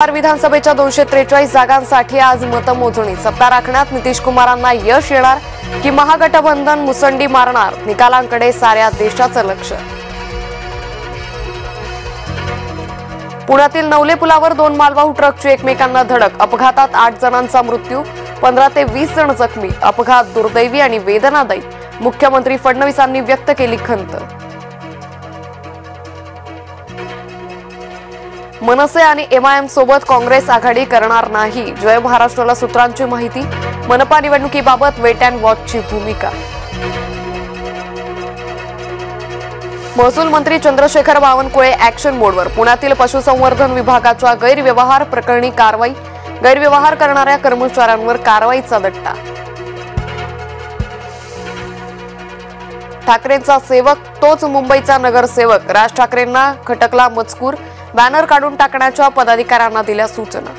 विधानसभेच्या 243 जागांसाठी आज मतमोजणी। सत्ता राखण्यात नितीश कुमारांना यश येणार की महागठबंधन मुसंडी मारणार? निकालांकडे साऱ्या देशाचं लक्ष। पुण्यातील नवले पुलावर 2 मालवाहू ट्रकची एकमेकांना धडक, अपघातात 8 जणांचा मृत्यू, 15 ते 20 जण जखमी। अपघात दुर्दैवी आणि वेदनादायी, मुख्यमंत्री फडणवीसांनी व्यक्त केली खंत। मनसे आणि एमआयएम सोबत काँग्रेस आघाडी करणार नाही, जय महाराष्ट्राला सूत्रांची माहिती। मनपा निवडणुकीबाबत वेट अँड वॉचची भूमिका। महसूल मंत्री चंद्रशेखर बावनकुळे ऍक्शन मोडवर, पुण्यातील पशुसंवर्धन विभागाच्या गैरव्यवहार प्रकरणी कारवाई, गैरव्यवहार करणाऱ्या कर्मचाऱ्यांवर कारवाईचा दट्टा। ठाकरेंचा सेवक तोच मुंबईचा नगरसेवक, राज ठाकरेंना खटकला मजकूर, बॅनर काढून टाकण्याच्या पदाधिकाऱ्यांना दिल्या सूचना।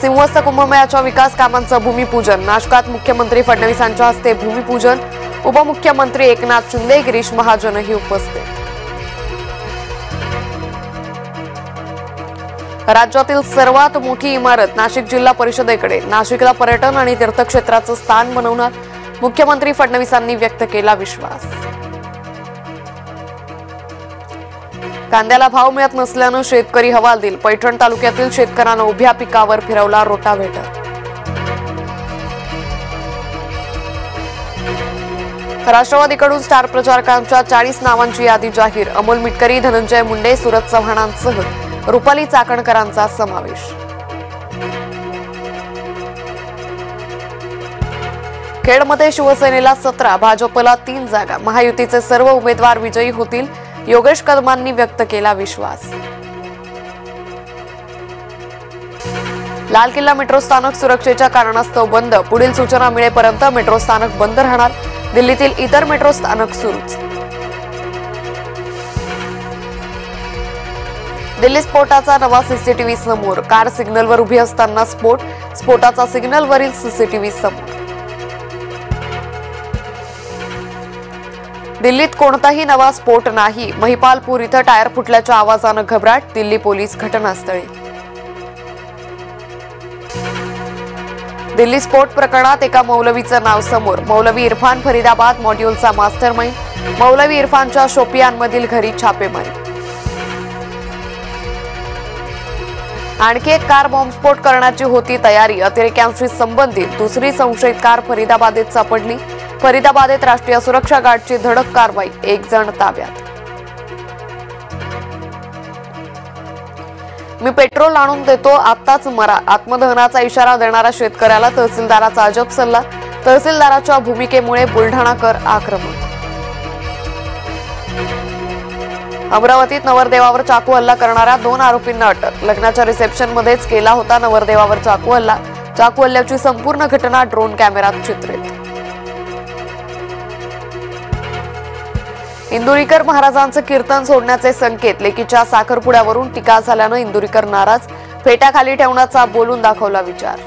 सिंहस्थ कुंभमेळ्याच्या विकास कामांचं भूमिपूजन, नाशकात मुख्यमंत्री फडणवीसांच्या हस्ते भूमिपूजन, उपमुख्यमंत्री एकनाथ शिंदे, गिरीश महाजनही उपस्थित। राज्यातील सर्वात मोठी इमारत नाशिक जिल्हा परिषदेकडे, नाशिकला पर्यटन आणि तीर्थक्षेत्राचं स्थान बनवणार, मुख्यमंत्री फडणवीसांनी व्यक्त केला विश्वास। कांद्याला भाव मिळत नसल्यानं शेतकरी हवालदिल, पैठण तालुक्यातील शेतकऱ्यांना उभ्या पिकावर फिरवला रोटाव्हेटर। राष्ट्रवादीकडून स्टार प्रचारकांच्या 40 नावांची यादी जाहीर, अमोल मिटकरी, धनंजय मुंडे, सुरज चव्हाणांसह रुपाली चाकणकरांचा समावेश। खेडमध्ये शिवसेनेला 17, भाजपला 3 जागा, महायुतीचे सर्व उमेदवार विजयी होतील, योगेश कदमांनी व्यक्त केला विश्वास। लाल किल्ला मेट्रो स्थानक सुरक्षेच्या कारणास्तव बंद, पुढील सूचना मिळेपर्यंत मेट्रो स्थानक बंद राहणार, दिल्लीतील इतर मेट्रो स्थानक सुरूच। दिल्ली स्फोटाचा नवा सीसीटीव्ही समोर, कार सिग्नलवर उभी असताना स्फोट, स्फोटाचा सिग्नलवरील सीसीटीव्ही समोर। दिल्लीत कोणताही नवा स्फोट नाही, महिपालपूर इथं टायर फुटल्याच्या आवाजानं घबराट, दिल्ली पोलीस घटनास्थळी। दिल्ली स्फोट प्रकरणात एका मौलवीचं नाव समोर, मौलवी इरफान फरीदाबाद मॉड्यूलचा मास्टरमाइंड, मौलवी इरफानच्या शोपियानमधील घरी छापेमारी। आणखी एक कार बॉम्बस्फोट करण्याची होती तयारी, अतिरेक्यांशी संबंधित दुसरी संशयित कार फरीदाबादेत सापडली, फरीदाबादेत राष्ट्रीय सुरक्षा गार्डची धडक कारवाई, 1 जण ताब्यात। मी पेट्रोल आणून देतो, आत्ताच मरा, आत्मदहनाचा इशारा देणारा शेतकऱ्याला तहसीलदाराचा अजब सल्ला, तहसीलदाराच्या भूमिकेमुळे बुलढाणाकर आक्रमक। अमरावतीत नवरदेवावर चाकू हल्ला करणाऱ्या 2 आरोपींना अटक, लग्नाच्या रिसेप्शनमध्येच केला होता नवरदेवावर चाकू हल्ला, चाकू हल्ल्याची संपूर्ण घटना ड्रोन कॅमेऱ्यात चित्रित। इंदुरीकर महाराजांचं कीर्तन सोडण्याचे संकेत, लेकीच्या साखरपुड्यावरून टीका झाल्यानं इंदुरीकर नाराज, फेट्याखाली ठेवण्याचा बोलून दाखवला विचार।